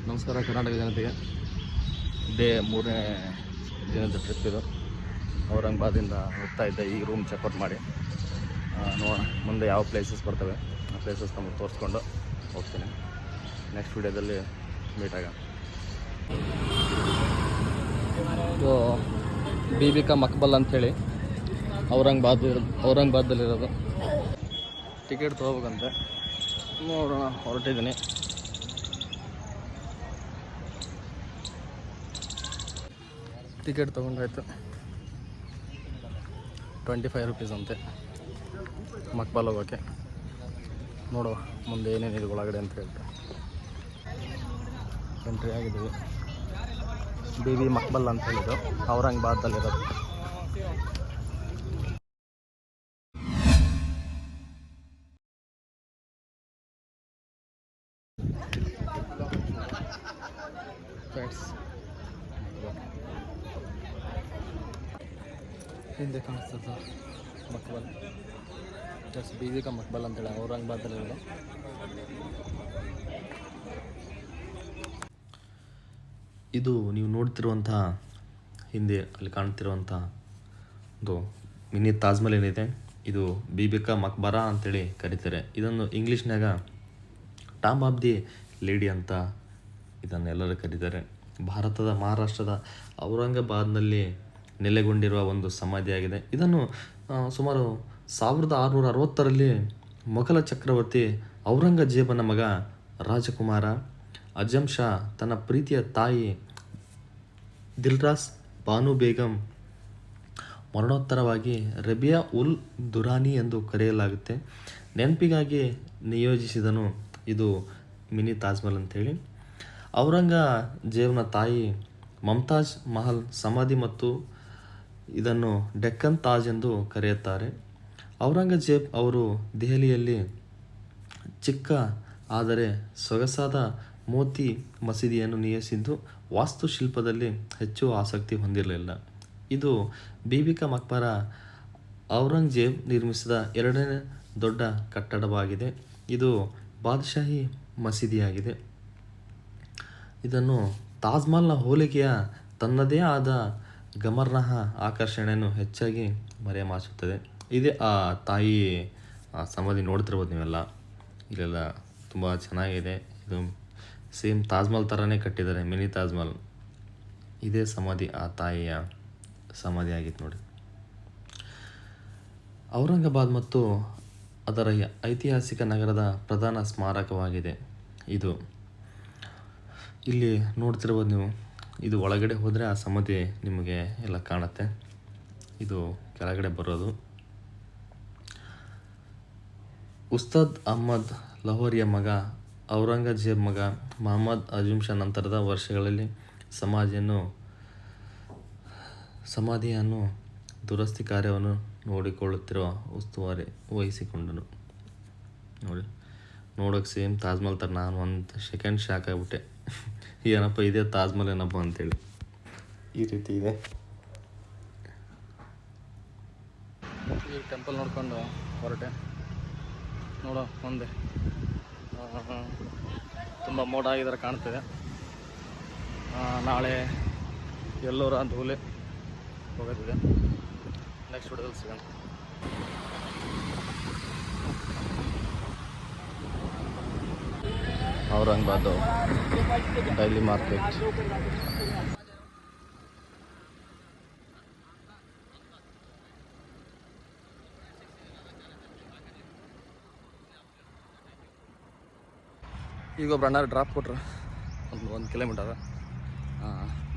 ನಮಸ್ಕಾರ ಕರ್ನಾಟಕ ಜನತೆಗೆ. ಇದೇ 3ನೇ ದಿನದ ಟ್ರಿಪ್ ಇದು. ಔರಂಗಾಬಾದಿಂದ ಹೋಗ್ತಾ ಇದ್ದೆ. ಈ ರೂಮ್ ಚೆಕ್ಔಟ್ ಮಾಡಿ ನೋಡೋಣ ಮುಂದೆ ಯಾವ ಪ್ಲೇಸಸ್ ಬರ್ತವೆ. ಆ ಪ್ಲೇಸಸ್ ನಮಗೆ ತೋರಿಸ್ಕೊಂಡು ಹೋಗ್ತೀನಿ. ನೆಕ್ಸ್ಟ್ ವಿಡಿಯೋದಲ್ಲಿ ಮೀಟ್ ಆಗೋಣ. ಇದು ಬೀಬಿಕಾ ಮಕ್ಬಲ್ ಅಂಥೇಳಿ ಔರಂಗಾಬಾದಲ್ಲಿರೋದು. ಟಿಕೆಟ್ ತೊಗೋಬೇಕಂತೆ. ನೋಡೋಣ, ಹೊರಟಿದ್ದೀನಿ. ಟಿಕೆಟ್ ತೊಗೊಂಡಾಯ್ತು. 25 ರೂಪೀಸ್ ಅಂತೆ ಮಕ್ಬಲ್ ಹೋಗೋಕ್ಕೆ. ನೋಡುವ ಮುಂದೆ ಏನೇನಿದೆ ಒಳಗಡೆ ಅಂತ ಹೇಳ್ತಾರೆ. ಎಂಟ್ರಿ ಆಗಿದ್ದೀವಿ. ಬೀಬಿ ಮಕ್ಬಲ್ ಅಂತ ಹೇಳಿದ್ದು ಔರಂಗಾಬಾದಲ್ಲಿರೋದು. ಹಿಂದೆ ಕಾಣಿಸ್ತದ ಮಕ್ಬಲ್. ಜಸ್ಟ್ ಬೀಬಿಕಾ ಮಕ್ಬಲ್ ಅಂತೇಳಿ ಔರಂಗಾಬಾದಲ್ಲಿರೋದು. ಇದು ನೀವು ನೋಡ್ತಿರುವಂತಹ ಹಿಂದೆ ಅಲ್ಲಿ ಕಾಣ್ತಿರುವಂಥ ಒಂದು ಮಿನಿ ತಾಜ್ ಮಹಲ್ ಏನಿದೆ, ಇದು ಬೀಬಿಕಾ ಮಕ್ಬರಾ ಅಂತೇಳಿ ಕರೀತಾರೆ. ಇದನ್ನು ಇಂಗ್ಲೀಷ್ನಾಗ ಟಾಂಬ್ ಆಫ್ ದಿ ಲೇಡಿ ಅಂತ ಇದನ್ನೆಲ್ಲರೂ ಕರೀತಾರೆ. ಭಾರತದ ಮಹಾರಾಷ್ಟ್ರದ ಔರಂಗಾಬಾದ್ನಲ್ಲಿ ನೆಲೆಗೊಂಡಿರುವ ಒಂದು ಸಮಾಧಿಯಾಗಿದೆ. ಇದನ್ನು ಸುಮಾರು 1660ರಲ್ಲಿ ಮೊಘಲ ಚಕ್ರವರ್ತಿ ಔರಂಗಜೇಬನ ಮಗ ರಾಜಕುಮಾರ ಅಜಮ್ ಶಾ ತನ್ನ ಪ್ರೀತಿಯ ತಾಯಿ ದಿಲ್ರಾಸ್ ಬಾನು ಬೇಗಂ ಮರಣೋತ್ತರವಾಗಿ ರಬಿಯಾ ಉಲ್ ದುರಾನಿ ಎಂದು ಕರೆಯಲಾಗುತ್ತೆ ನೆನಪಿಗಾಗಿ ನಿಯೋಜಿಸಿದನು. ಇದು ಮಿನಿ ತಾಜ್ ಮಹಲ್ ಅಂತೇಳಿ. ಔರಂಗಜೇಬನ ತಾಯಿ ಮಮ್ತಾಜ್ ಮಹಲ್ ಸಮಾಧಿ ಮತ್ತು ಇದನ್ನು ಡೆಕ್ಕನ್ ತಾಜ್ ಎಂದು ಕರೆಯುತ್ತಾರೆ. ಔರಂಗಜೇಬ್ ಅವರು ದೆಹಲಿಯಲ್ಲಿ ಚಿಕ್ಕ ಆದರೆ ಸೊಗಸಾದ ಮೋತಿ ಮಸೀದಿಯನ್ನು ನಿರ್ಮಿಸಿದ್ದು ವಾಸ್ತುಶಿಲ್ಪದಲ್ಲಿ ಹೆಚ್ಚು ಆಸಕ್ತಿ ಹೊಂದಿರಲಿಲ್ಲ. ಇದು ಬೀಬಿಕಾ ಮಕ್ಬರಾ ಔರಂಗಜೇಬ್ ನಿರ್ಮಿಸಿದ 2ನೇ ದೊಡ್ಡ ಕಟ್ಟಡವಾಗಿದೆ. ಇದು ಬಾದಶಾಹಿ ಮಸೀದಿಯಾಗಿದೆ. ಇದನ್ನು ತಾಜ್ ಮಹಲ್ನ ಹೋಲಿಕೆಯ ತನ್ನದೇ ಆದ ಗಮನಾರ್ಹ ಆಕರ್ಷಣೆಯನ್ನು ಹೆಚ್ಚಾಗಿ ಮರೆಮಾಚುತ್ತದೆ. ಇದೇ ಆ ತಾಯಿ ಸಮಾಧಿ ನೋಡ್ತಿರ್ಬೋದು ನೀವೆಲ್ಲ. ಇಲ್ಲೆಲ್ಲ ತುಂಬ ಚೆನ್ನಾಗಿದೆ. ಇದು ಸೇಮ್ ತಾಜ್ ಮಹಲ್ ಥರನೇ ಕಟ್ಟಿದ್ದಾರೆ, ಮಿನಿ ತಾಜ್ ಮಹಲ್. ಇದೇ ಸಮಾಧಿ ಆ ತಾಯಿಯ ಸಮಾಧಿ ಆಗಿತ್ತು ನೋಡಿ. ಔರಂಗಾಬಾದ್ ಮತ್ತು ಅದರ ಐತಿಹಾಸಿಕ ನಗರದ ಪ್ರಧಾನ ಸ್ಮಾರಕವಾಗಿದೆ ಇದು. ಇಲ್ಲಿ ನೋಡ್ತಿರ್ಬೋದು ನೀವು. ಇದು ಒಳಗಡೆ ಹೋದರೆ ಆ ಸಮಾಧಿ ನಿಮಗೆ ಎಲ್ಲ ಕಾಣುತ್ತೆ. ಇದು ಕೆಳಗಡೆ ಬರೋದು. ಉಸ್ತಾದ್ ಅಹ್ಮದ್ ಲಹೋರಿಯ ಮಗ ಔರಂಗಜೇಬ್ ಮಗ ಮಹಮ್ಮದ್ ಅಜಮ್ ಶಾ ನಂತರದ ವರ್ಷಗಳಲ್ಲಿ ಸಮಾಧಿಯನ್ನು ದುರಸ್ತಿ ಕಾರ್ಯವನ್ನು ನೋಡಿಕೊಳ್ಳುತ್ತಿರುವ ಉಸ್ತುವಾರಿ ವಹಿಸಿಕೊಂಡನು. ನೋಡೋಕೆ ಸೇಮ್ ತಾಜ್ ಮಹಲ್ ಥರ. ನಾನು ಒಂದು ಸೆಕೆಂಡ್ ಶಾಕ್ ಆಗಿಬಿಟ್ಟೆ, ಏನಪ್ಪ ಇದೇ ತಾಜ್ ಮಹಲ್ ಏನಪ್ಪ ಅಂತೇಳಿ. ಈ ರೀತಿ ಇದೆ. ಈ ಟೆಂಪಲ್ ನೋಡ್ಕೊಂಡು ಹೊರಟೆ. ನೋಡೋ ಮುಂದೆ ತುಂಬ ಮೋಡ ಆಗಿದ್ರೆ ಕಾಣ್ತಿದೆ. ನಾಳೆ ಎಲ್ಲೋರ ಧೂಲೆ ಹೋಗೋದಿದೆ. ನೆಕ್ಸ್ಟ್ ವಿಡಿಯೋದಲ್ಲಿ ಸಿಗೋಣ. Aurangabad daily market. ಈಗ ಒಬ್ರು ಅಣ್ಣಾರು ಡ್ರಾಪ್ ಕೊಟ್ರು 1 ಕಿಲೋಮೀಟರ್.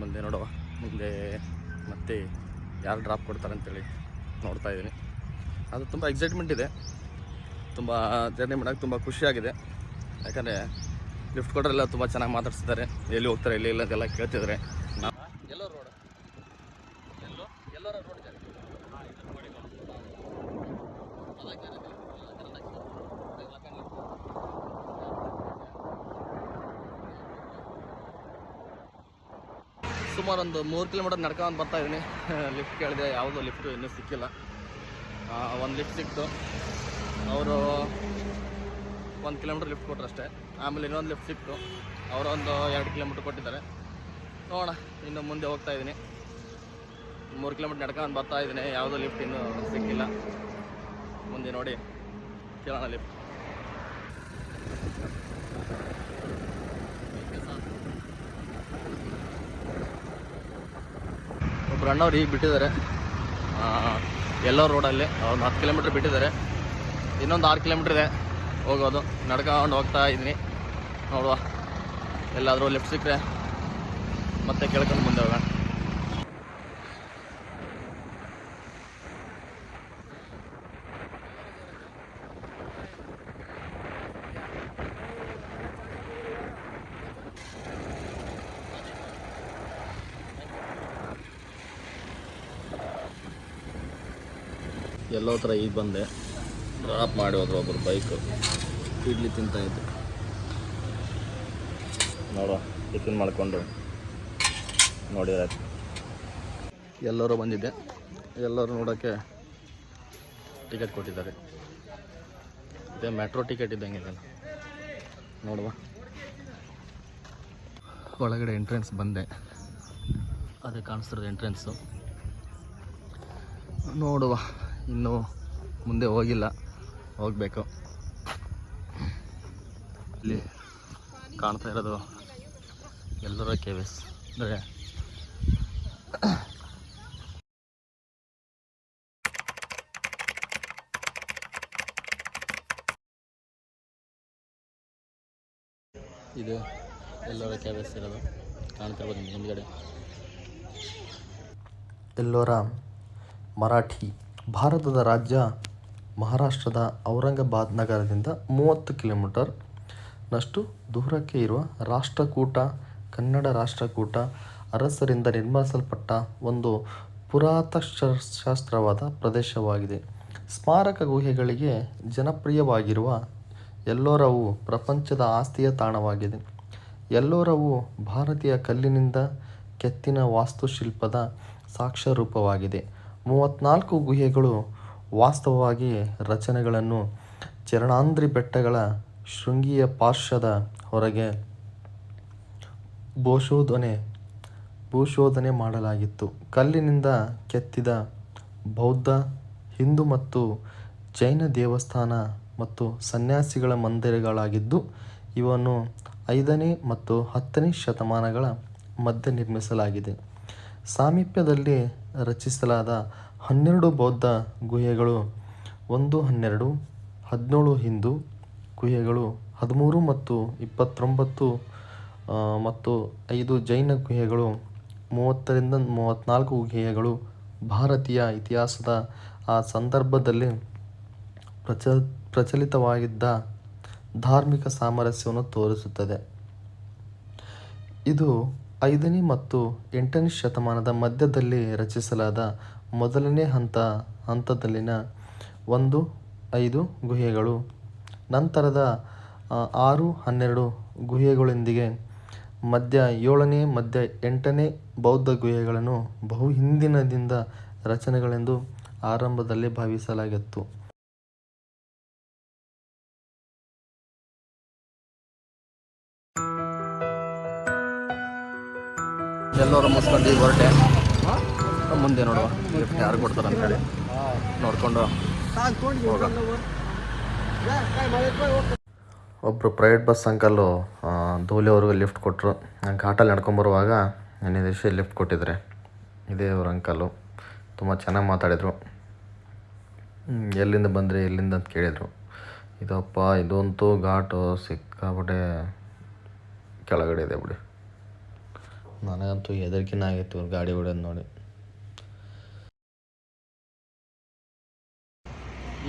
ಮುಂದೆ ನೋಡುವ ಮುಂದೆ ಮತ್ತೆ ಯಾರು ಡ್ರಾಪ್ ಕೊಡ್ತಾರೆ ಅಂತೇಳಿ ನೋಡ್ತಾ ಇದ್ದೀನಿ. ಅದು ತುಂಬ ಎಕ್ಸೈಟ್ಮೆಂಟ್ ಇದೆ. ತುಂಬ ಜರ್ನಿ ಮಾಡೋಕ್ಕೆ ತುಂಬ ಖುಷಿಯಾಗಿದೆ. ಯಾಕಂದರೆ ಲಿಫ್ಟ್ ಕೊಟ್ಟರೆಲ್ಲ ತುಂಬ ಚೆನ್ನಾಗಿ ಮಾತಾಡ್ತಿದ್ದಾರೆ. ಎಲ್ಲಿ ಹೋಗ್ತಾರೆ ಎಲ್ಲಿ ಇಲ್ಲ ಅದೆಲ್ಲ ಕೇಳ್ತಿದ್ದಾರೆ. ಎಲ್ಲೋ ರೋಡ್ ಎಲ್ಲೋರ ರೋಡ್ ಸುಮಾರು ಒಂದು 3 ಕಿಲೋಮೀಟರ್ ನಡ್ಕೊಂಡು ಬರ್ತಾ ಇದ್ದೀನಿ. ಲಿಫ್ಟ್ ಕೇಳಿದೆ, ಯಾವುದೋ ಲಿಫ್ಟು ಇನ್ನೂ ಸಿಕ್ಕಿಲ್ಲ. ಒಂದು ಲಿಫ್ಟ್ ಸಿಕ್ತು. ಅವರು 1 ಕಿಲೋಮೀಟ್ರ್ ಲಿಫ್ಟ್ ಕೊಟ್ಟರು ಅಷ್ಟೇ. ಆಮೇಲೆ ಇನ್ನೊಂದು ಲಿಫ್ಟ್ ಸಿಕ್ತು, ಅವರೊಂದು 2 ಕಿಲೋಮೀಟ್ರ್ ಕೊಟ್ಟಿದ್ದಾರೆ. ನೋಡೋಣ, ಇನ್ನು ಮುಂದೆ ಹೋಗ್ತಾ ಇದ್ದೀನಿ. 3 ಕಿಲೋಮೀಟ್ರ್ ನಡ್ಕೊಂಡು ಬರ್ತಾ ಇದ್ದೀನಿ, ಯಾವುದೋ ಲಿಫ್ಟ್ ಇನ್ನೂ ಸಿಕ್ಕಿಲ್ಲ. ಮುಂದೆ ನೋಡಿ ಕೇಳೋಣ ಲಿಫ್ಟ್. ಒಬ್ರು ಅಣ್ಣವ್ರು ಈಗ ಬಿಟ್ಟಿದ್ದಾರೆ ಎಲ್ಲೋ ರೋಡಲ್ಲಿ, ಒಂದು 10 ಕಿಲೋಮೀಟ್ರ್ ಬಿಟ್ಟಿದ್ದಾರೆ. ಇನ್ನೊಂದು 6 ಕಿಲೋಮೀಟ್ರ್ ಇದೆ ಹೋಗೋದು. ನಡ್ಕೊಂಡು ಹೋಗ್ತಾ ಇದ್ದೀನಿ. ನೋಡುವ, ಎಲ್ಲಾದರೂ ಲಿಫ್ಟ್ ಸಿಕ್ಕರೆ ಮತ್ತೆ ಕೇಳ್ಕೊಂಡು ಮುಂದೆ ಹೋಗೋಣ. ಎಲ್ಲೋ ಥರ ಈಗ ಬಂದೆ, ಡ್ರಾಪ್ ಮಾಡಿ ಹೋದ್ರು ಒಬ್ಬರು ಬೈಕು. ಇಡ್ಲಿ ತಿಂತಾಯಿದ್ದು ನೋಡುವ, ಟಿಫಿನ್ ಮಾಡಿಕೊಂಡು ನೋಡಿದ್ರೆ ಎಲ್ಲರೂ ಬಂದಿದ್ದೆ. ಎಲ್ಲರೂ ನೋಡೋಕ್ಕೆ ಟಿಕೆಟ್ ಕೊಟ್ಟಿದ್ದಾರೆ. ಇದೇ ಮೆಟ್ರೋ ಟಿಕೆಟ್ ಇದ್ದಂಗೆ ಇದೆಲ್ಲ. ನೋಡುವ, ಒಳಗಡೆ ಎಂಟ್ರೆನ್ಸ್ ಬಂದೆ, ಅದೇ ಕಾಣಿಸ್ತಿರೋದು ಎಂಟ್ರೆನ್ಸು. ನೋಡುವ, ಇನ್ನೂ ಮುಂದೆ ಹೋಗಿಲ್ಲ, ಹೋಗಬೇಕು. ಇಲ್ಲಿ ಕಾಣ್ತಾ ಇರೋದು ಎಲ್ಲರ ಕೇವ್ಸ್. ಅಂದರೆ ಇದು ಎಲ್ಲರ ಕೇವ್ಸ್ ಇರೋದು, ಕಾಣ್ತಿರ್ಬೋದು ನಿಮ್ಗೆ ಹಿಂದ್ಗಡೆ. ಎಲ್ಲೋರ ಮರಾಠಿ ಭಾರತದ ರಾಜ್ಯ ಮಹಾರಾಷ್ಟ್ರದ ಔರಂಗಾಬಾದ್ ನಗರದಿಂದ 30 ಕಿಲೋಮೀಟರ್ನಷ್ಟು ದೂರಕ್ಕೆ ಇರುವ ರಾಷ್ಟ್ರಕೂಟ ಕನ್ನಡ ರಾಷ್ಟ್ರಕೂಟ ಅರಸರಿಂದ ನಿರ್ಮಿಸಲ್ಪಟ್ಟ ಒಂದು ಪುರಾತತ್ವಶಾಸ್ತ್ರವಾದ ಪ್ರದೇಶವಾಗಿದೆ. ಸ್ಮಾರಕ ಗುಹೆಗಳಿಗೆ ಜನಪ್ರಿಯವಾಗಿರುವ ಎಲ್ಲೋರವು ಪ್ರಪಂಚದ ಆಸ್ತಿಯ ತಾಣವಾಗಿದೆ. ಎಲ್ಲೋರವು ಭಾರತೀಯ ಕಲ್ಲಿನಿಂದ ಕೆತ್ತಿನ ವಾಸ್ತುಶಿಲ್ಪದ ಸಾಕ್ಷ್ಯರೂಪವಾಗಿದೆ. 34 ಗುಹೆಗಳು ವಾಸ್ತವವಾಗಿ ರಚನೆಗಳನ್ನು ಚರಣಾದ್ರಿ ಬೆಟ್ಟಗಳ ಶೃಂಗಿಯ ಪಾರ್ಶ್ವದ ಹೊರಗೆ ಭೂಶೋಧನೆ ಮಾಡಲಾಗಿತ್ತು. ಕಲ್ಲಿನಿಂದ ಕೆತ್ತಿದ ಬೌದ್ಧ, ಹಿಂದೂ ಮತ್ತು ಜೈನ ದೇವಸ್ಥಾನ ಮತ್ತು ಸನ್ಯಾಸಿಗಳ ಮಂದಿರಗಳಾಗಿದ್ದು, ಇವನ್ನು 5ನೇ ಮತ್ತು 10ನೇ ಶತಮಾನಗಳ ಮಧ್ಯೆ ನಿರ್ಮಿಸಲಾಗಿದೆ. ಸಾಮೀಪ್ಯದಲ್ಲಿ ರಚಿಸಲಾದ 12 ಬೌದ್ಧ ಗುಹೆಗಳು, 12, 17 ಹಿಂದೂ ಗುಹೆಗಳು, 13 ಮತ್ತು 29 ಮತ್ತು 5 ಜೈನ ಗುಹೆಗಳು, 30ರಿಂದ 34 ಗುಹೆಗಳು ಭಾರತೀಯ ಇತಿಹಾಸದ ಆ ಸಂದರ್ಭದಲ್ಲಿ ಪ್ರಚಲಿತವಾಗಿದ್ದ ಧಾರ್ಮಿಕ ಸಾಮರಸ್ಯವನ್ನು ತೋರಿಸುತ್ತದೆ. ಇದು 5ನೇ ಮತ್ತು 8ನೇ ಶತಮಾನದ ಮಧ್ಯದಲ್ಲಿ ರಚಿಸಲಾದ ಮೊದಲನೇ ಹಂತದಲ್ಲಿನ 1-5 ಗುಹೆಗಳು, ನಂತರದ 6-12 ಗುಹೆಗಳೊಂದಿಗೆ ಮಧ್ಯ 7ನೇ ಮಧ್ಯ 8ನೇ ಬೌದ್ಧ ಗುಹೆಗಳನ್ನು ಬಹು ಹಿಂದಿನಿಂದ ರಚನೆಗಳೆಂದು ಆರಂಭದಲ್ಲಿ ಭಾವಿಸಲಾಗಿತ್ತು. ಎಲ್ಲರೂ ಮುಗಿಸ್ಕೊಂಡು ಹೊರಟೆ. ಮುಂದೆ ನೋಡುವ ಲಿಫ್ಟ್ ಯಾರು ಕೊಡ್ತಾರೆ ಅಂತೇಳಿ ನೋಡಿಕೊಂಡು ಹೋಗೋಣ. ಒಬ್ಬರು ಪ್ರೈವೇಟ್ ಬಸ್ ಅಂಕಲ್ಲು ಧೂಲೆವರೆಗೂ ಲಿಫ್ಟ್ ಕೊಟ್ಟರು. ಘಾಟಲ್ಲಿ ನಡ್ಕೊಂಬರುವಾಗ ನೆನ್ನೆ ದಿವಸ ಲಿಫ್ಟ್ ಕೊಟ್ಟಿದ್ದಾರೆ. ಇದೇ ಅವ್ರ ಅಂಕಲ್ಲು. ತುಂಬ ಚೆನ್ನಾಗಿ ಮಾತಾಡಿದರು. ಎಲ್ಲಿಂದ ಬಂದರೆ ಎಲ್ಲಿಂದ ಅಂತ ಕೇಳಿದರು. ಇದಪ್ಪ ಇದಂತೂ ಘಾಟು ಸಿಕ್ಕಾಬಿಟ್ಟೆ ಕೆಳಗಡೆ ಇದೆ ಬಿಡಿ. ನನಗಂತೂ ಹೆದರಿಕೆನೇ ಆಗಿತ್ತು ಇವ್ರು ಗಾಡಿ ಹೊಡೆಯೋದು ನೋಡಿ.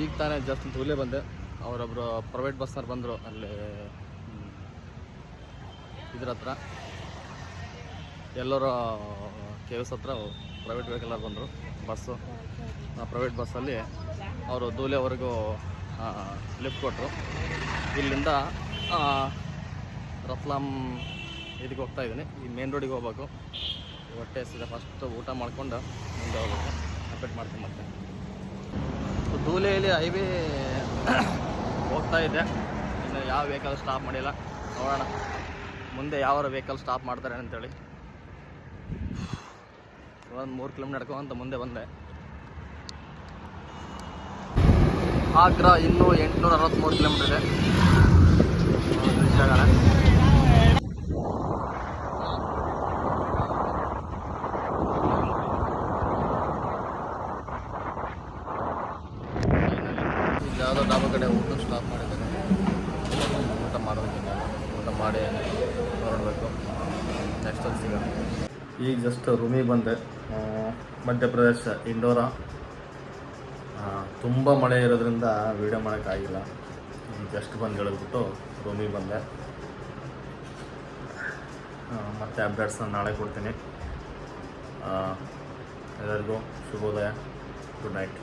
ಈಗ ತಾನೇ ಜಸ್ಟ್ ಧೂಲೆ ಬಂದೆ. ಅವರೊಬ್ಬರು ಪ್ರೈವೇಟ್ ಬಸ್ನವ್ರು ಬಂದರು. ಅಲ್ಲಿ ಇದ್ರ ಹತ್ರ ಎಲ್ಲರೂ ಕೇವ್ಸ್ ಹತ್ರ ಪ್ರೈವೇಟ್ ವೆಹಿಕಲ್ ಬಂದರು ಬಸ್ಸು. ಪ್ರೈವೇಟ್ ಬಸ್ಸಲ್ಲಿ ಅವರು ಧೂಲೆವರೆಗೂ ಲಿಫ್ಟ್ ಕೊಟ್ಟರು. ಇಲ್ಲಿಂದ ರತ್ಲಾಮ್ ಇದಕ್ಕೆ ಹೋಗ್ತಾ ಇದ್ದೀನಿ. ಈ ಮೇನ್ ರೋಡಿಗೆ ಹೋಗ್ಬೇಕು. ಹೊಟ್ಟೆ ಹಸಿದೆ. ಫಸ್ಟ್ ಊಟ ಮಾಡ್ಕೊಂಡು ಮುಂದೆ ಹೋಗ್ಬೇಕು. ಅಪ್ಡೇಟ್ ಮಾಡ್ತೀನಿ ಮತ್ತೆ. ಧೂಲೆಯಲ್ಲಿ ಹೈವೇ ಹೋಗ್ತಾ ಇದೆ. ಇನ್ನು ಯಾವ ವೆಹಿಕಲ್ ಸ್ಟಾಪ್ ಮಾಡಿಲ್ಲ. ನೋಡೋಣ ಮುಂದೆ ಯಾವ ವೆಹಿಕಲ್ ಸ್ಟಾಪ್ ಮಾಡ್ತಾರೆ ಅಂತೇಳಿ. ಒಂದು 3 ಕಿಲೋಮೀಟರ್ ನಡ್ಕೊಂತ ಮುಂದೆ ಬಂದೆ. ಆಗ್ರಾ ಇನ್ನೂ 863 ಕಿಲೋಮೀಟರ್ ಇದೆ. ರೀಚ್ ಆಗೋಣ. ಈಗ ಯಾವುದೋ ಡಾಬಾ ಕಡೆ ಊಟ ಸ್ಟಾಪ್ ಮಾಡಿದ್ದೇನೆ. ಊಟ ಮಾಡೋದಕ್ಕಿಂತ ಊಟ ಮಾಡಿ ಹೊರಡಬೇಕು. ನೆಕ್ಸ್ಟ್ ಅಲ್ಲಿ ಸಿಗೋಣ. ಈಗ ಜಸ್ಟ್ ರೂಮಿಗೆ ಬಂದೆ. ಮಧ್ಯಪ್ರದೇಶ ಇಂಡೋರ. ತುಂಬ ಮಳೆ ಇರೋದ್ರಿಂದ ವೀಡಿಯೋ ಮಾಡೋಕ್ಕಾಗಿಲ್ಲ. ಜಸ್ಟ್ ಬಂದು ಹೇಳಿದ್ಬಿಟ್ಟು ರೂಮಿಗೆ ಬಂದೆ. ಮತ್ತು ಅಪ್ಡೇಟ್ಸ್ನ ನಾಳೆ ಕೊಡ್ತೀನಿ. ಎಲ್ಲರಿಗೂ ಶುಭೋದಯ. Good night.